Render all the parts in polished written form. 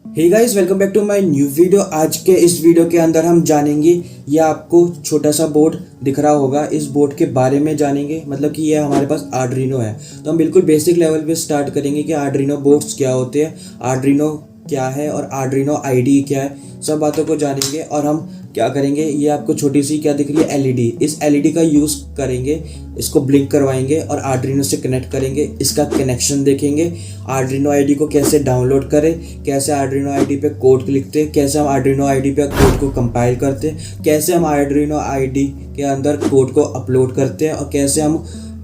Hey guys, welcome back to my new video. आज के इस वीडियो के अंदर हम जानेंगे, ये आपको छोटा सा बोर्ड दिख रहा होगा, इस बोर्ड के बारे में जानेंगे। मतलब कि ये हमारे पास आर्डुइनो है। तो हम बिल्कुल बेसिक लेवल पे स्टार्ट करेंगे कि आर्डुइनो बोर्ड्स क्या होते हैं, आर्डुइनो क्या है और आर्डुइनो आईडी क्या है, सब बातों को जानेंगे। और हम क्या करेंगे, ये आपको छोटी सी क्या दिख रही है, एलईडी, इस एलईडी का यूज़ करेंगे, इसको ब्लिंक करवाएंगे और आर्डुइनो से कनेक्ट करेंगे, इसका कनेक्शन देखेंगे। आर्डुइनो आईडी को कैसे डाउनलोड करें, कैसे आर्डुइनो आईडी पे कोड लिखते हैं, कैसे हम आर्डुइनो आईडी पे कोड को कंपाइल करते हैं, कैसे हम आर्डुइनो आईडी के अंदर कोड को अपलोड करते हैं और कैसे हम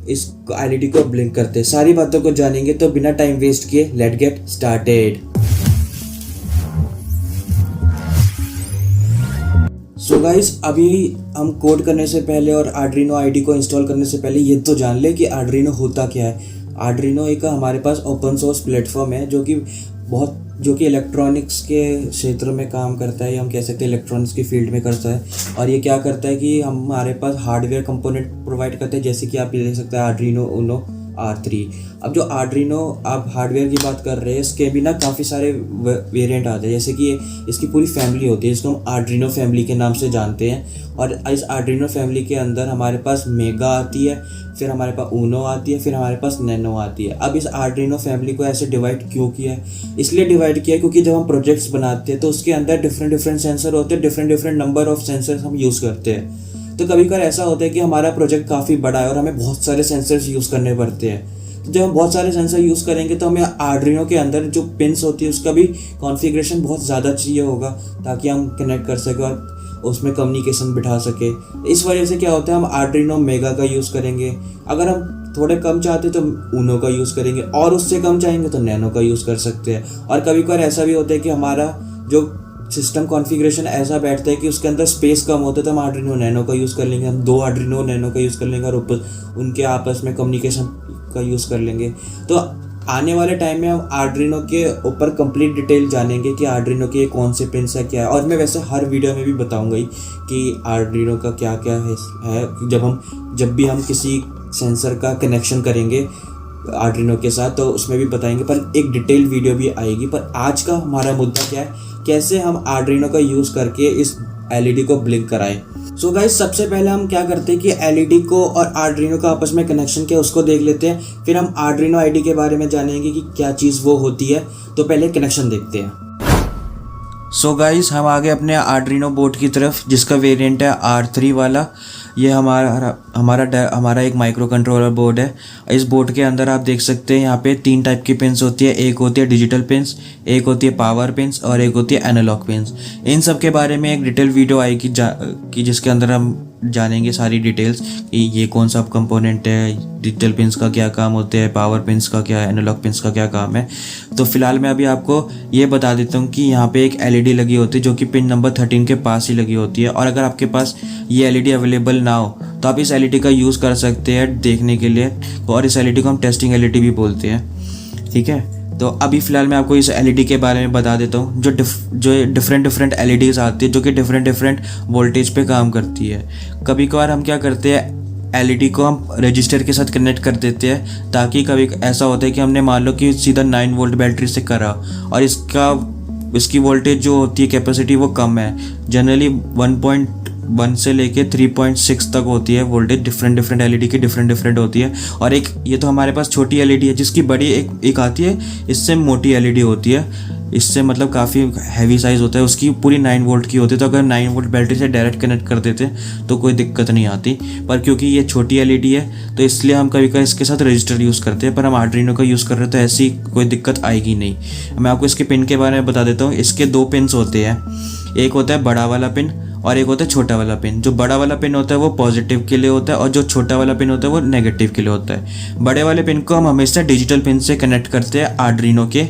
इस एलईडी को ब्लिंक करते हैं, सारी बातों को जानेंगे। तो बिना टाइम वेस्ट किए let get started. So guys, अभी हम कोड करने से पहले और आर्डुइनो आईडी को इंस्टॉल करने से पहले ये तो जान ले कि आर्डुइनो होता क्या है। आर्डुइनो एक हमारे पास ओपन सोर्स प्लेटफॉर्म है जो कि इलेक्ट्रॉनिक्स के क्षेत्र में काम करता है, या हम कह सकते हैं इलेक्ट्रॉनिक्स की फील्ड में करता है। और ये क्या करता है कि हमारे पास हार्डवेयर कंपोनेंट प्रोवाइड करते हैं, जैसे कि आप ये देख सकते हैं आर्डुइनो यूनो R3। अब जो आर्डुइनो, आप हार्डवेयर की बात कर रहे हैं, इसके भी ना काफ़ी सारे वेरिएंट आते हैं। जैसे कि इसकी पूरी फैमिली होती है, इसको हम आर्डुइनो फैमिली के नाम से जानते हैं। और इस आर्डुइनो फैमिली के अंदर हमारे पास मेगा आती है, फिर हमारे पास ऊनो आती है, फिर हमारे पास नैनो आती है। अब इस आर्डुइनो फैमिली को ऐसे डिवाइड क्यों किया है? इसलिए डिवाइड किया है क्योंकि जब हम प्रोजेक्ट्स बनाते हैं तो उसके अंदर डिफरेंट सेंसर होते हैं, डिफरेंट नंबर ऑफ सेंसर्स हम यूज़ करते हैं। तो कभी कभार ऐसा होता है कि हमारा प्रोजेक्ट काफ़ी बड़ा है और हमें बहुत सारे सेंसर्स यूज़ करने पड़ते हैं। तो जब हम बहुत सारे सेंसर यूज़ करेंगे तो हमें आर्डुइनो के अंदर जो पिन्स होती है उसका भी कॉन्फ़िगरेशन बहुत ज़्यादा चाहिए होगा, ताकि हम कनेक्ट कर सकें और उसमें कम्युनिकेशन बिठा सके। इस वजह से क्या होता है, हम आर्डुइनो मेगा का यूज़ करेंगे। अगर हम थोड़े कम चाहते तो ऊनो का यूज़ करेंगे, और उससे कम चाहेंगे तो नैनो का यूज़ कर सकते हैं। और कभी कभार ऐसा भी होता है कि हमारा जो सिस्टम कॉन्फ़िगरेशन ऐसा बैठता है कि उसके अंदर स्पेस कम होता है, तो हम आर्डुइनो नैनो का यूज़ कर लेंगे, हम 2 आर्डुइनो नैनो का यूज़ कर लेंगे और उनके आपस में कम्युनिकेशन का यूज़ कर लेंगे। तो आने वाले टाइम में हम आर्डुइनो के ऊपर कंप्लीट डिटेल जानेंगे कि आर्डुइनो के कौन से पिन्स है, क्या है। और मैं वैसे हर वीडियो में भी बताऊंगा ही कि आर्डुइनो का क्या क्या है। जब भी हम किसी सेंसर का कनेक्शन करेंगे आर्डुइनो के साथ तो उसमें भी बताएंगे, पर एक डिटेल वीडियो भी आएगी। पर आज का हमारा मुद्दा क्या है, कैसे हम आर्डुइनो का यूज़ करके इस एलईडी को ब्लिंक कराएं। सो गाइस, सबसे पहले हम क्या करते हैं कि एलईडी को और आर्डुइनो का आपस में कनेक्शन क्या है उसको देख लेते हैं। फिर हम आर्डुइनो आईडी के बारे में जानेंगे कि क्या चीज़ वो होती है। तो पहले कनेक्शन देखते हैं। सो गाइस, हम आ गए अपने आर्डुइनो बोर्ड की तरफ, जिसका वेरिएंट है R3 वाला। ये हमारा एक माइक्रो कंट्रोलर बोर्ड है। इस बोर्ड के अंदर आप देख सकते हैं यहाँ पे 3 टाइप की पिन्स होती है। एक होती है डिजिटल पिन्स, एक होती है पावर पिन्स और एक होती है एनालॉग पिन्स। इन सब के बारे में एक डिटेल वीडियो आएगी कि जिसके अंदर हम जानेंगे सारी डिटेल्स कि ये कौन सा कंपोनेंट है, डिजिटल पिन्स का क्या काम होते हैं, पावर पिन्स का क्या है, एनालॉग पिन्स का क्या काम है। तो फिलहाल मैं अभी आपको ये बता देता हूँ कि यहाँ पे एक एलईडी लगी होती है जो कि पिन नंबर 13 के पास ही लगी होती है। और अगर आपके पास ये एलईडी अवेलेबल ना हो तो आप इस एलईडी का यूज़ कर सकते हैं देखने के लिए, और इस एलईडी को हम टेस्टिंग एलईडी भी बोलते हैं। ठीक है, तो अभी फ़िलहाल मैं आपको इस एलईडी के बारे में बता देता हूँ। जो डिफरेंट एलईडीज़ आती है जो कि डिफरेंट वोल्टेज पे काम करती है। कभी कभार हम क्या करते हैं, एलईडी को हम रजिस्टर के साथ कनेक्ट कर देते हैं, ताकि कभी ऐसा होता है कि हमने मान लो कि सीधा 9 वोल्ट बैटरी से करा और इसकी वोल्टेज जो होती है कैपेसिटी वो कम है, जनरली 1.1 से लेके 3.6 तक होती है वोल्टेज। डिफरेंट एलईडी की डिफरेंट होती है। और एक ये तो हमारे पास छोटी एलईडी है, जिसकी बड़ी एक आती है, इससे मोटी एलईडी होती है, इससे मतलब काफ़ी हैवी साइज़ होता है, उसकी पूरी 9 वोल्ट की होती है। तो अगर 9 वोल्ट बैटरी से डायरेक्ट कनेक्ट कर देते तो कोई दिक्कत नहीं आती। पर क्योंकि ये छोटी एलईडी है तो इसलिए हम कभी कभी इसके साथ रजिस्टर यूज़ करते हैं, पर हम आर्डुइनो का यूज़ कर रहे हैं तो ऐसी कोई दिक्कत आएगी नहीं। मैं आपको इसके पिन के बारे में बता देता हूँ। इसके 2 पिन्स होते हैं, एक होता है बड़ा वाला पिन और एक होता है छोटा वाला पिन। जो बड़ा वाला पिन होता है वो पॉजिटिव के लिए होता है और जो छोटा वाला पिन होता है वो नेगेटिव के लिए होता है। बड़े वाले पिन को हम हमेशा डिजिटल पिन से कनेक्ट करते हैं आर्डुइनो के,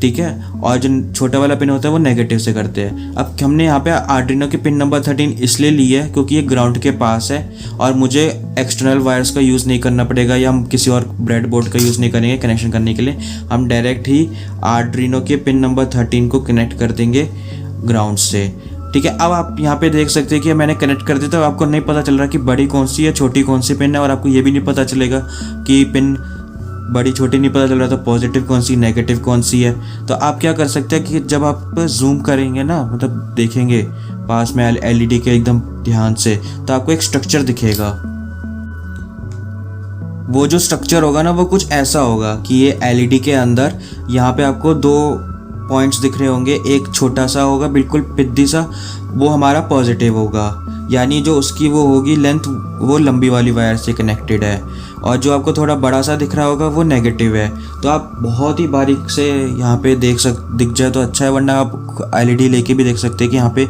ठीक है, और जो छोटा वाला पिन होता है वो नेगेटिव से करते हैं। अब हमने यहाँ पे आर्डुइनो की पिन नंबर 13 इसलिए ली है क्योंकि ये ग्राउंड के पास है और मुझे एक्सटर्नल वायर्स का यूज़ नहीं करना पड़ेगा, या हम किसी और ब्रेडबोर्ड का यूज़ नहीं करेंगे कनेक्शन करने के लिए। हम डायरेक्ट ही आर्डुइनो के पिन नंबर 13 को कनेक्ट कर देंगे ग्राउंड से। ठीक है, अब आप यहाँ पे देख सकते हैं कि मैंने कनेक्ट कर दिया, तो आपको नहीं पता चल रहा कि बड़ी कौन सी है, छोटी कौन सी पिन है, और आपको ये भी नहीं पता चलेगा कि पिन बड़ी छोटी नहीं पता चल रहा, तो पॉजिटिव कौन सी नेगेटिव कौन सी है। तो आप क्या कर सकते हैं कि जब आप जूम करेंगे ना, मतलब देखेंगे पास में एलईडी के एकदम ध्यान से, तो आपको एक स्ट्रक्चर दिखेगा। वो जो स्ट्रक्चर होगा ना, वो कुछ ऐसा होगा कि ये एलईडी के अंदर यहाँ पे आपको 2 पॉइंट्स दिख रहे होंगे। एक छोटा सा होगा बिल्कुल पिद्दी सा, वो हमारा पॉजिटिव होगा, यानी जो उसकी वो होगी लेंथ, वो लंबी वाली वायर से कनेक्टेड है। और जो आपको थोड़ा बड़ा सा दिख रहा होगा वो नेगेटिव है। तो आप बहुत ही बारीक से यहाँ पे दिख जाए तो अच्छा है, वरना आप एलईडी लेके भी देख सकते हैं कि यहाँ पे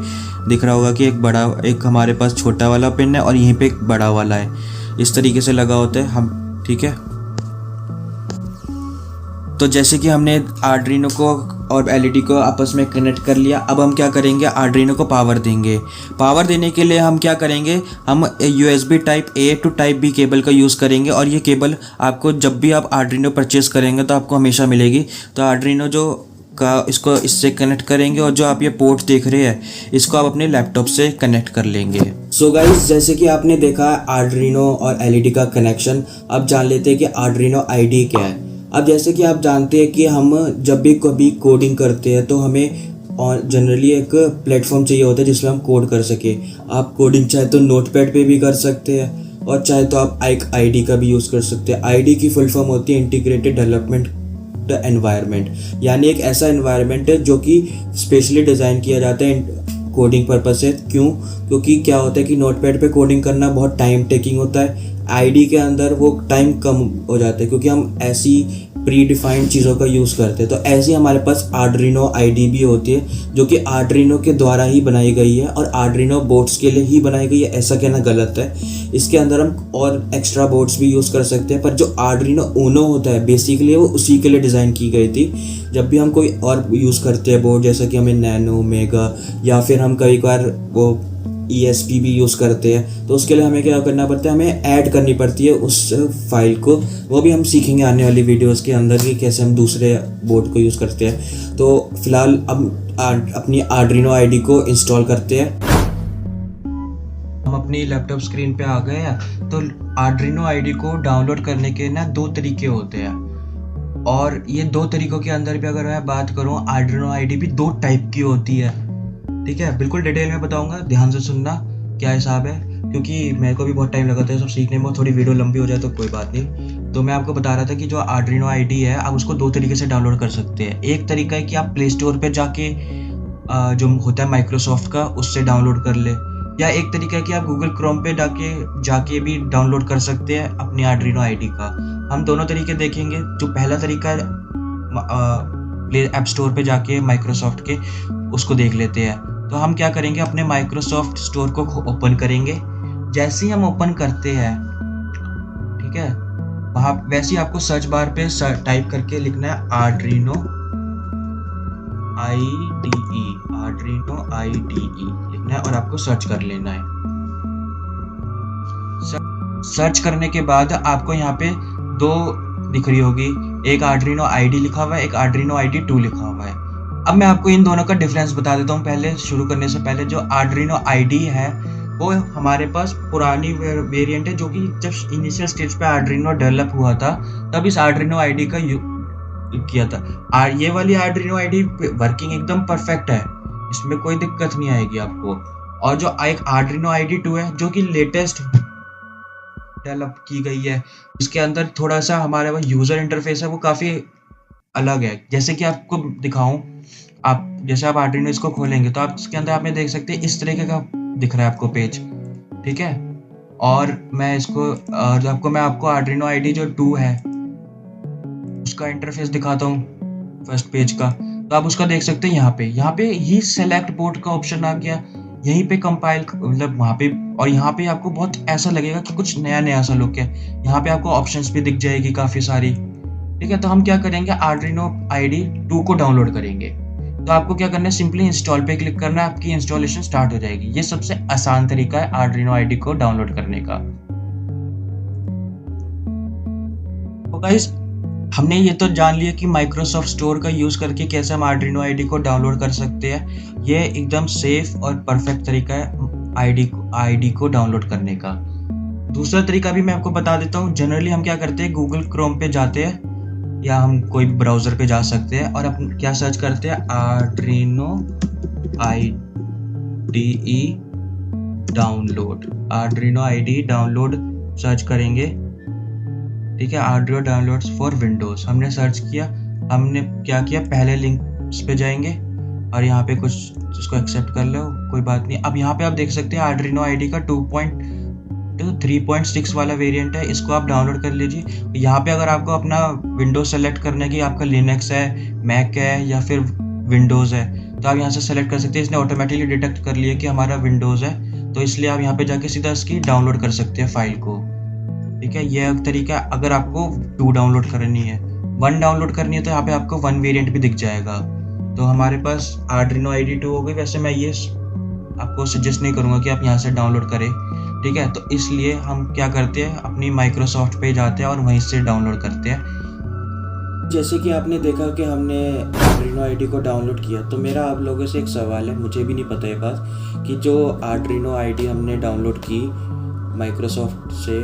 दिख रहा होगा कि एक हमारे पास छोटा वाला पिन है और यहीं पे एक बड़ा वाला है। इस तरीके से लगा होता है हम, ठीक है। तो जैसे कि हमने आर्डुइनो को और एलईडी को आपस में कनेक्ट कर लिया, अब हम क्या करेंगे, आर्डुइनो को पावर देंगे। पावर देने के लिए हम क्या करेंगे, हम USB type A to type B cable का यूज़ करेंगे। और ये केबल आपको जब भी आप आर्डुइनो परचेस करेंगे तो आपको हमेशा मिलेगी। तो आर्डुइनो इसको इससे कनेक्ट करेंगे, और जो आप ये पोर्ट देख रहे हैं इसको आप अपने लैपटॉप से कनेक्ट कर लेंगे। सो गाइस, जैसे कि आपने देखा आर्डुइनो और एलईडी का कनेक्शन, अब जान लेते हैं कि आर्डुइनो ID क्या है। अब जैसे कि आप जानते हैं कि हम जब भी कभी कोडिंग करते हैं तो हमें और जनरली एक प्लेटफॉर्म चाहिए होता है जिसमें हम कोड कर सके। आप कोडिंग चाहे तो नोटपैड पे भी कर सकते हैं, और चाहे तो आप एक ID का भी यूज़ कर सकते हैं। ID की फुल फॉर्म होती है इंटीग्रेटेड डेवलपमेंट एनवायरनमेंट, यानी एक ऐसा एनवायरनमेंट है जो कि स्पेशली डिज़ाइन किया जाता है कोडिंग पर्पज से। क्योंकि क्या होता है कि नोटपैड पे कोडिंग करना बहुत टाइम टेकिंग होता है। ID के अंदर वो टाइम कम हो जाता है क्योंकि हम ऐसी प्री डिफाइंड चीज़ों का यूज़ करते हैं। तो ऐसी हमारे पास आर्डुइनो ID भी होती है जो कि आर्डुइनो के द्वारा ही बनाई गई है और आर्डुइनो बोर्ड्स के लिए ही बनाई गई है, ऐसा कहना गलत है। इसके अंदर हम और एक्स्ट्रा बोर्ड्स भी यूज़ कर सकते हैं, पर जो आर्डुइनो ऊनो होता है बेसिकली वो उसी के लिए डिज़ाइन की गई थी। जब भी हम कोई और यूज़ करते हैं बोर्ड, जैसा कि हमें नैनो, मेगा, या फिर हम कई बार वो ESP भी यूज़ करते हैं, तो उसके लिए हमें क्या करना पड़ता है, हमें ऐड करनी पड़ती है उस फाइल को। वो भी हम सीखेंगे आने वाली वीडियोस के अंदर कि कैसे हम दूसरे बोर्ड को यूज़ करते हैं। तो फिलहाल अब अपनी आर्डुइनो ID को इंस्टॉल करते हैं। हम अपनी लैपटॉप स्क्रीन पे आ गए हैं। तो आर्डुइनो ID को डाउनलोड करने के ना 2 तरीके होते हैं, और ये 2 तरीकों के अंदर भी अगर मैं बात करूँ, आर्डुइनो ID भी 2 टाइप की होती है, ठीक है। बिल्कुल डिटेल में बताऊंगा, ध्यान से सुनना क्या हिसाब है, क्योंकि मेरे को भी बहुत टाइम लगा था सब सीखने में। थोड़ी वीडियो लंबी हो जाए तो कोई बात नहीं। तो मैं आपको बता रहा था कि जो आर्डुइनो ID है, आप उसको 2 तरीके से डाउनलोड कर सकते हैं। एक तरीका है कि आप प्ले स्टोर पे जाके जो होता है माइक्रोसॉफ्ट का, उससे डाउनलोड कर ले, या एक तरीका है कि आप गूगल क्रोम पे जाके भी डाउनलोड कर सकते हैं अपनी आर्डुइनो ID का। हम दोनों तरीके देखेंगे। जो पहला तरीका है प्ले ऐप स्टोर पे जाके माइक्रोसॉफ्ट के, उसको देख लेते हैं। तो हम क्या करेंगे, अपने माइक्रोसॉफ्ट स्टोर को ओपन करेंगे। जैसे ही हम ओपन करते हैं, ठीक है, वहाँ वैसे ही आपको सर्च बार पे टाइप करके लिखना है आर्डुइनो IDE लिखना है और आपको सर्च कर लेना है। सर्च करने के बाद आपको यहाँ पे 2 दिख रही होगी, एक आर्डुइनो ID लिखा हुआ है, एक आर्डुइनो ID 2 लिखा हुआ है। अब मैं आपको इन दोनों का डिफरेंस बता देता हूँ। पहले शुरू करने से पहले, जो आर्डुइनो ID है वो हमारे पास पुरानी वेरिएंट है, जो कि जब इनिशियल स्टेज पे आर्डुइनो डेवलप हुआ था तब इस आर्डुइनो ID का किया था। ये वाली आर्डुइनो ID वर्किंग एकदम परफेक्ट है, इसमें कोई दिक्कत नहीं आएगी आपको। और जो एक आर्डुइनो ID 2 है, जो कि लेटेस्ट डेवलप की गई है, इसके अंदर थोड़ा सा हमारे वो यूजर इंटरफेस है वो काफ़ी अलग है। जैसे कि आपको दिखाऊं, जैसे आप आर्डुइनो इसको खोलेंगे तो आप इसके अंदर आप में देख सकते हैं इस तरीके का दिख रहा है आपको पेज, ठीक है। और मैं आपको आर्डुइनो ID जो 2 है उसका इंटरफेस दिखाता हूँ फर्स्ट पेज का। तो आप उसका देख सकते हैं यहाँ पे ही सेलेक्ट बोर्ड का ऑप्शन आ गया, यहीं पे कंपाइल, मतलब वहाँ पे, और यहाँ पे आपको बहुत ऐसा लगेगा कि कुछ नया सा लुक है। यहाँ पे आपको ऑप्शंस भी दिख जाएगी काफ़ी सारी, ठीक है। तो हम क्या करेंगे, आर्डुइनो ID 2 को डाउनलोड करेंगे। तो आपको क्या करना है, सिंपली इंस्टॉल पे क्लिक करना है, आपकी इंस्टॉलेशन स्टार्ट हो जाएगी। ये सबसे आसान तरीका है आर्डुइनो ID को डाउनलोड करने का। तो गाइस, हमने ये तो जान लिया कि माइक्रोसॉफ्ट स्टोर का यूज करके कैसे हम आर्डुइनो ID को डाउनलोड कर सकते हैं। ये एकदम सेफ और परफेक्ट तरीका है ID को डाउनलोड करने का। दूसरा तरीका भी मैं आपको बता देता हूँ। जनरली हम क्या करते हैं, गूगल क्रोम पे जाते हैं या हम कोई ब्राउज़र पे जा सकते हैं और अपन क्या सर्च करते हैं, आर्डिनो IDE डाउनलोड सर्च करेंगे। ठीक है, आर्डिनो डाउनलोड्स फॉर विंडोज़ हमने सर्च किया। हमने क्या किया, पहले लिंक पे जाएंगे और यहाँ पे कुछ इसको एक्सेप्ट कर लो, कोई बात नहीं। अब यहाँ पे आप देख सकते हैं आर्डिनो IDE का 3.6 वाला वेरिएंट है, इसको आप डाउनलोड कर लीजिए। यहाँ पे अगर आपको अपना विंडोज सेलेक्ट करना है कि आपका लिनक्स है, मैक है या फिर विंडोज़ है, तो आप यहाँ से सेलेक्ट कर सकते हैं। इसने ऑटोमेटिकली डिटेक्ट कर लिया कि हमारा विंडोज़ है, तो इसलिए आप यहाँ पे जाके सीधा इसकी डाउनलोड कर सकते हैं फाइल को। ठीक है, यह एक तरीका है। अगर आपको 2 डाउनलोड करनी है, 1 डाउनलोड करनी है, तो यहाँ पे आपको 1 वेरिएंट भी दिख जाएगा। तो हमारे पास आर्डिनो IDE 2 हो गई। वैसे मैं ये आपको सजेस्ट नहीं करूँगा कि आप यहाँ से डाउनलोड करें, ठीक है। तो इसलिए हम क्या करते हैं, अपनी माइक्रोसॉफ्ट पे जाते हैं और वहीं से डाउनलोड करते हैं। जैसे कि आपने देखा कि हमने आर्डिनो IDE को डाउनलोड किया, तो मेरा आप लोगों से एक सवाल है, मुझे भी नहीं पता ये बात, कि जो आर्डिनो IDE हमने डाउनलोड की माइक्रोसॉफ्ट से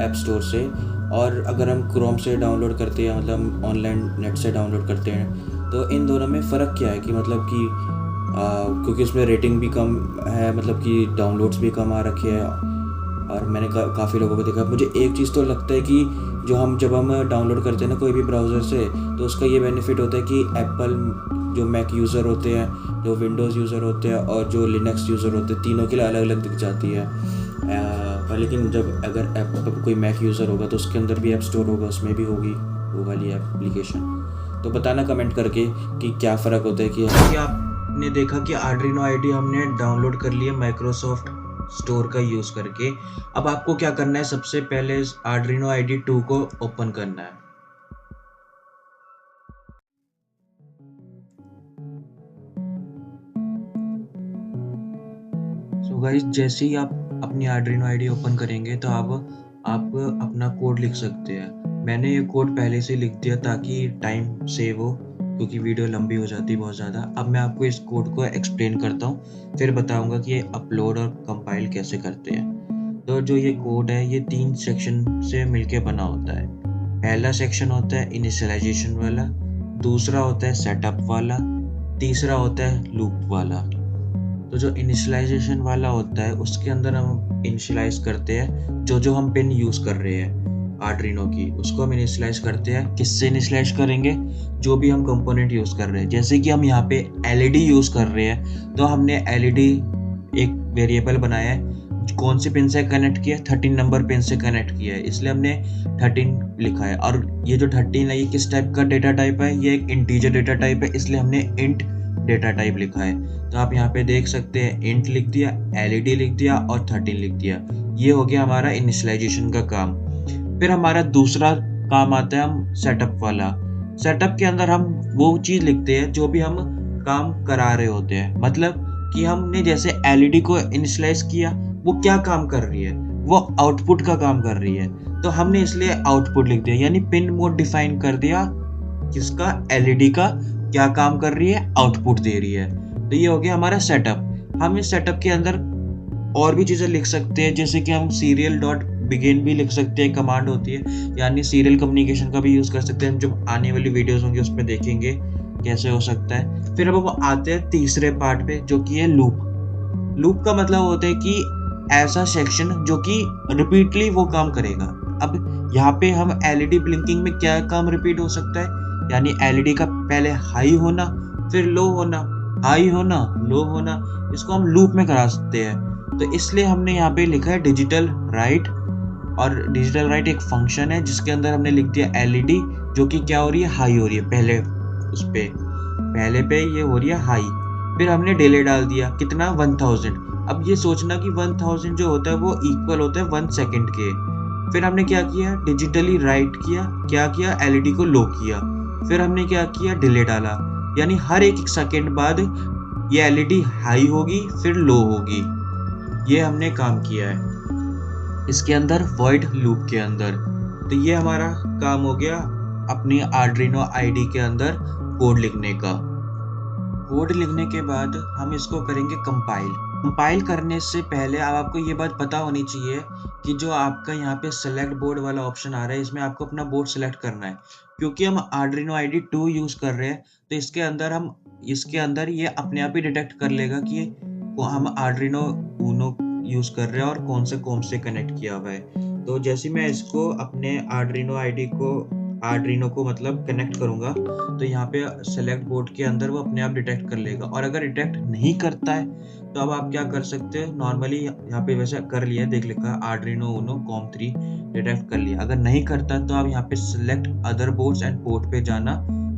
ऐप स्टोर से, और अगर हम क्रोम से डाउनलोड करते हैं, मतलब ऑनलाइन नेट से डाउनलोड करते हैं, तो इन दोनों में फ़र्क क्या है? कि मतलब कि क्योंकि उसमें रेटिंग भी कम है, मतलब कि डाउनलोड्स भी कम आ रखे हैं, और मैंने काफ़ी लोगों को देखा। मुझे एक चीज़ तो लगता है कि जब हम डाउनलोड करते हैं ना कोई भी ब्राउज़र से, तो उसका ये बेनिफिट होता है कि एप्पल जो मैक यूज़र होते हैं, जो विंडोज़ यूज़र होते हैं और जो लिनक्स यूज़र होते हैं, तीनों के लिए अलग अलग दिख जाती है। लेकिन अगर एप्पल कोई मैक यूज़र होगा तो उसके अंदर भी ऐप स्टोर होगा, उसमें भी होगी वो वाली एप्लीकेशन। तो बताना कमेंट करके कि क्या फ़र्क होता है। कि आपने देखा कि आर्डिनो IDE हमने डाउनलोड कर लिया माइक्रोसॉफ्ट स्टोर का यूज़ करके। अब आपको क्या करना है, सबसे पहले आर्डिनो IDE 2 को ओपन करना है। सो गाइस, जैसे ही आप अपनी आर्डिनो IDE ओपन करेंगे तो आप अपना कोड लिख सकते हैं। मैंने ये कोड पहले से लिख दिया ताकि टाइम सेव हो, क्योंकि वीडियो लंबी हो जाती है बहुत ज़्यादा। अब मैं आपको इस कोड को एक्सप्लेन करता हूँ, फिर बताऊँगा कि ये अपलोड और कंपाइल कैसे करते हैं। तो जो ये कोड है, ये 3 सेक्शन से मिलके बना होता है। पहला सेक्शन होता है इनिशियलाइजेशन वाला, दूसरा होता है सेटअप वाला, तीसरा होता है लूप वाला। तो जो इनिशियलाइजेशन वाला होता है, उसके अंदर हम इनिशियलाइज करते हैं जो हम पिन यूज़ कर रहे हैं आर्डिनो की, उसको हम इनिशियलाइज करते हैं। किससे इनिशियलाइज करेंगे? जो भी हम कंपोनेंट यूज़ कर रहे हैं। जैसे कि हम यहाँ पे LED यूज़ कर रहे हैं, तो हमने LED एक वेरिएबल बनाया है। कौन से पिन से कनेक्ट किया? 13 नंबर पिन से कनेक्ट किया है, इसलिए हमने 13 लिखा है। और ये जो 13 है, ये किस टाइप का डेटा टाइप है? ये एक इंटीजर डेटा टाइप है, इसलिए हमने इंट डेटा टाइप लिखा है। तो आप यहाँ पे देख सकते हैं, इंट लिख दिया, LED लिख दिया और 13 लिख दिया। ये हो गया हमारा इनिशियलाइजेशन का काम। फिर हमारा दूसरा काम आता है हम सेटअप वाला। सेटअप के अंदर हम वो चीज़ लिखते हैं जो भी हम काम करा रहे होते हैं। मतलब कि हमने जैसे LED को इनिशियलाइज किया, वो क्या काम कर रही है? वो आउटपुट का काम कर रही है, तो हमने इसलिए आउटपुट लिख दिया, यानी पिन मोड डिफाइन कर दिया किसका? LED का क्या काम कर रही है? आउटपुट दे रही है। तो ये हो गया हमारा सेटअप। हम इस सेटअप के अंदर और भी चीज़ें लिख सकते हैं, जैसे कि हम serial.begin भी लिख सकते हैं, कमांड होती है, यानी सीरियल कम्युनिकेशन का भी यूज़ कर सकते हैं। हम जब आने वाली वीडियोस होंगी उसमें देखेंगे कैसे हो सकता है। फिर अब हम आते हैं तीसरे पार्ट पे, जो कि है लूप। लूप का मतलब होता है कि ऐसा सेक्शन जो कि रिपीटली वो काम करेगा। अब यहाँ पे हम LED ब्लिंकिंग में क्या काम रिपीट हो सकता है? यानी LED का पहले हाई होना, फिर लो होना, हाई होना, लो होना, इसको हम लूप में करा सकते हैं। तो इसलिए हमने यहाँ पे लिखा है डिजिटल राइट। और डिजिटल राइट एक फंक्शन है जिसके अंदर हमने लिख दिया LED, जो कि क्या हो रही है? हाई हो रही है। पहले पे ये हो रही है हाई। फिर हमने डिले डाल दिया, कितना? 1000। अब ये सोचना कि 1000 जो होता है वो इक्वल होता है 1 सेकेंड के। फिर हमने क्या किया? डिजिटली राइट किया। क्या किया? LED को लो किया। फिर हमने क्या किया? डिले डाला, यानी हर एक सेकेंड बाद ये LED हाई होगी, फिर लो होगी। ये हमने काम किया है इसके अंदर वॉइड लूप के अंदर। तो ये हमारा काम हो गया अपनी आर्डिनो IDE के अंदर कोड लिखने का। कोड लिखने के बाद हम इसको करेंगे कंपाइल। कंपाइल करने से पहले अब आपको ये बात पता होनी चाहिए कि जो आपका यहाँ पे सेलेक्ट बोर्ड वाला ऑप्शन आ रहा है, इसमें आपको अपना बोर्ड सेलेक्ट करना है। क्योंकि हम आर्डिनो आईडी 2 यूज़ कर रहे हैं, तो इसके अंदर ये अपने आप ही डिटेक्ट कर लेगा कि हम आर्डिनो ऊनो यूज़ कर रहे हैं और कौन से कॉम से कनेक्ट किया हुआ है। तो जैसे मैं इसको अपने आर्डिनो को मतलब कनेक्ट करूँगा, तो यहाँ पे सेलेक्ट बोर्ड के अंदर वो अपने आप डिटेक्ट कर लेगा। और अगर डिटेक्ट नहीं करता है तो अब आप क्या कर सकते हो, नॉर्मली यहाँ पे वैसे कर लिया है, देख लिखा आर्डिनो ऊनो कॉम3 डिटेक्ट कर लिया। अगर नहीं करता तो आप यहाँ पे select other boards and port पे जाना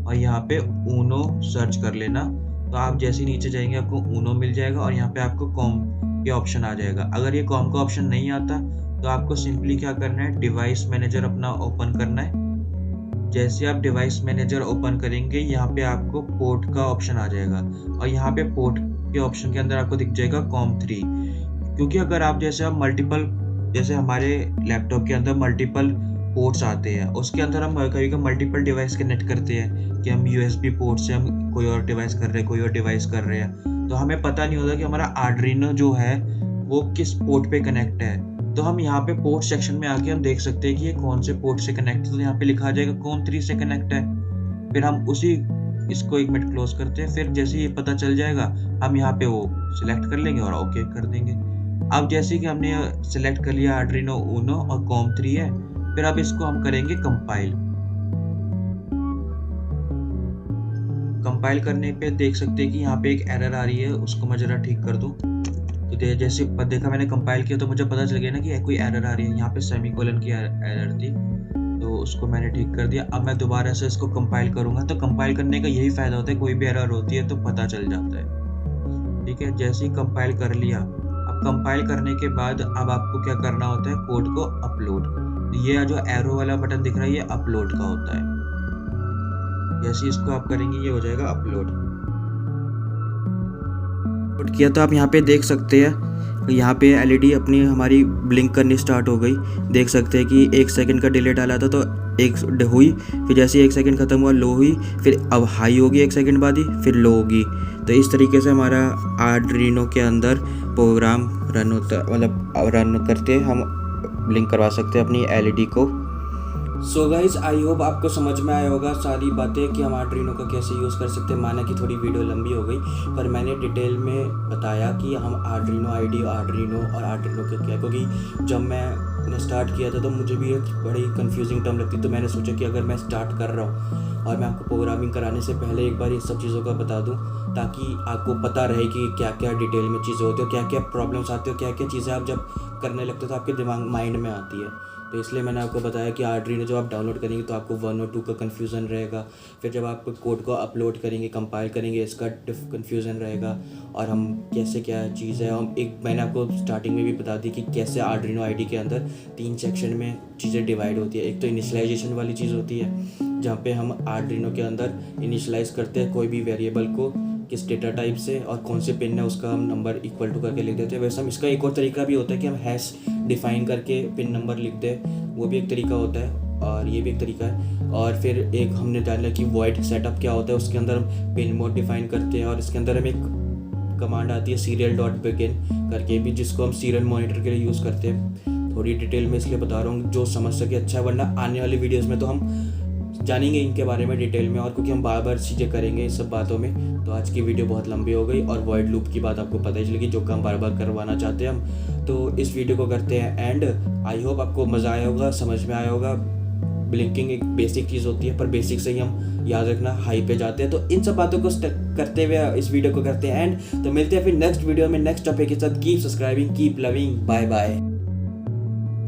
और यहाँ पे ऊनो सर्च कर लेना। तो आप जैसे नीचे जाएंगे आपको ऊनो मिल जाएगा और यहाँ पे आपको कॉम के ऑप्शन आ जाएगा। अगर ये कॉम का ऑप्शन नहीं आता तो आपको सिंपली क्या करना है, डिवाइस मैनेजर अपना ओपन करना है। जैसे आप डिवाइस मैनेजर ओपन करेंगे, यहाँ पे आपको पोर्ट का ऑप्शन आ जाएगा और यहाँ पे पोर्ट के ऑप्शन के अंदर आपको दिख जाएगा कॉम3। क्योंकि अगर आप जैसे हमारे लैपटॉप के अंदर मल्टीपल पोर्ट्स आते हैं, उसके अंदर हम कभी कभी मल्टीपल डिवाइस कनेक्ट करते हैं कि हम यूएसबी पोर्ट से हम कोई और डिवाइस कर रहे हैं, कोई और डिवाइस कर रहे हैं, तो हमें पता नहीं होता कि हमारा आर्डिनो जो है वो किस पोर्ट पे कनेक्ट है। तो हम यहाँ पे पोर्ट सेक्शन में आके हम देख सकते हैं कि ये कौन से पोर्ट से कनेक्ट है। तो यहाँ पे लिखा आ जाएगा कॉम3 से कनेक्ट है। फिर हम इसको 1 मिनट क्लोज करते हैं। फिर जैसे ये पता चल जाएगा हम यहाँ पे वो सिलेक्ट कर लेंगे और ओके कर देंगे। अब जैसे कि हमने सिलेक्ट कर लिया आर्डिनो ऊनो और कॉम3 है, फिर अब इसको हम करेंगे कंपाइल करने पे देख सकते हैं कि यहाँ पे एक एरर आ रही है, उसको मैं जरा ठीक कर दूं। तो जैसे देखा मैंने कंपाइल किया तो मुझे पता चल गया ना कि कोई एरर आ रही है, यहाँ पे सेमीकोलन की एरर थी, तो उसको मैंने ठीक कर दिया। अब मैं दोबारा से इसको कंपाइल करूंगा। तो कंपाइल करने का यही फायदा होता है, कोई भी एरर होती है तो पता चल जाता है। ठीक है, जैसे ही कंपाइल कर लिया, अब कंपाइल करने के बाद अब आपको क्या करना होता है, कोड को अपलोड। ये जो एरो वाला बटन दिख रहा है ये अपलोड का होता है। जैसे इसको आप करेंगे ये हो जाएगा अपलोड किया। तो आप यहाँ पे देख सकते हैं, यहाँ पे एलईडी अपनी हमारी ब्लिंक करनी स्टार्ट हो गई। देख सकते हैं कि 1 सेकंड का डिले डाला था तो 1 हुई, फिर जैसे 1 सेकंड खत्म हुआ लो हुई, फिर अब हाई होगी 1 सेकंड बाद ही, फिर लो होगी। तो इस तरीके से हमारा आर्डिनो के अंदर प्रोग्राम रन होता, मतलब रन करते हम ब्लिंक करवा सकते हैं अपनी एलईडी को। सो गाइज, आई होप आपको समझ में आया होगा सारी बातें कि हम आर्डिनो का कैसे यूज़ कर सकते हैं। माना कि थोड़ी वीडियो लंबी हो गई, पर मैंने डिटेल में बताया कि हम आर्डिनो आईडी, आर्डिनो के क्या, क्योंकि जब मैंने स्टार्ट किया था तो मुझे भी एक बड़ी कंफ्यूजिंग टर्म लगती। तो मैंने सोचा कि अगर मैं स्टार्ट कर रहा हूँ और मैं आपको प्रोग्रामिंग कराने से पहले एक बार इन सब चीज़ों का बता दूँ, ताकि आपको पता रहे कि क्या क्या डिटेल में चीज़ें होती है, क्या क्या प्रॉब्लम्स आती है, क्या क्या चीज़ें आप जब करने लगते हो तो आपके माइंड में आती है। तो इसलिए मैंने आपको बताया कि आर्डिनो जब आप डाउनलोड करेंगे तो आपको 1 और 2 का कन्फ्यूज़न रहेगा। फिर जब आप कोड को अपलोड करेंगे, कंपाइल करेंगे, इसका कन्फ्यूज़न रहेगा। और हम कैसे क्या चीज़ है, हम मैंने आपको स्टार्टिंग में भी बता दी कि कैसे आर्डिनो आईडी के अंदर 3 सेक्शन में चीज़ें डिवाइड होती है। एक तो इनिशियलाइजेशन वाली चीज़ होती है, जहाँ पे हम आर्डिनो के अंदर इनिशियलाइज करते हैं कोई भी वेरिएबल को किस डेटा टाइप से, और कौन से पिन है उसका हम नंबर इक्वल टू करके लिख देते हैं। वैसे हम इसका एक और तरीका भी होता है कि हम हैश डिफाइन करके पिन नंबर लिख दें, वो भी एक तरीका होता है और ये भी एक तरीका है। और फिर एक हमने जाना कि वॉइड सेटअप क्या होता है, उसके अंदर हम पिन मोड डिफाइन करते हैं और इसके अंदर हम एक कमांड आती है serial.begin करके भी, जिसको हम सीरियल मॉनिटर के लिए यूज़ करते हैं। थोड़ी डिटेल में इसलिए बता रहा हूँ जो समझ सके अच्छा है, वरना आने वाली वीडियोज़ में तो हम जानेंगे इनके बारे में डिटेल में, और क्योंकि हम बार बार चीज़ें करेंगे इस सब बातों में, तो आज की वीडियो बहुत लंबी हो गई। और वॉइड लूप की बात आपको पता ही चलेगी, जो काम बार बार करवाना चाहते हैं हम। तो इस वीडियो को करते हैं एंड। आई होप आपको मज़ा आया होगा, समझ में आया होगा। ब्लिंकिंग एक बेसिक चीज़ होती है, पर बेसिक से ही हम याद रखना हाई पे जाते हैं। तो इन सब बातों को करते हुए इस वीडियो को करते हैं एंड। तो मिलते हैं फिर नेक्स्ट वीडियो में नेक्स्ट टॉपिक के साथ। Keep subscribing, keep loving, bye bye.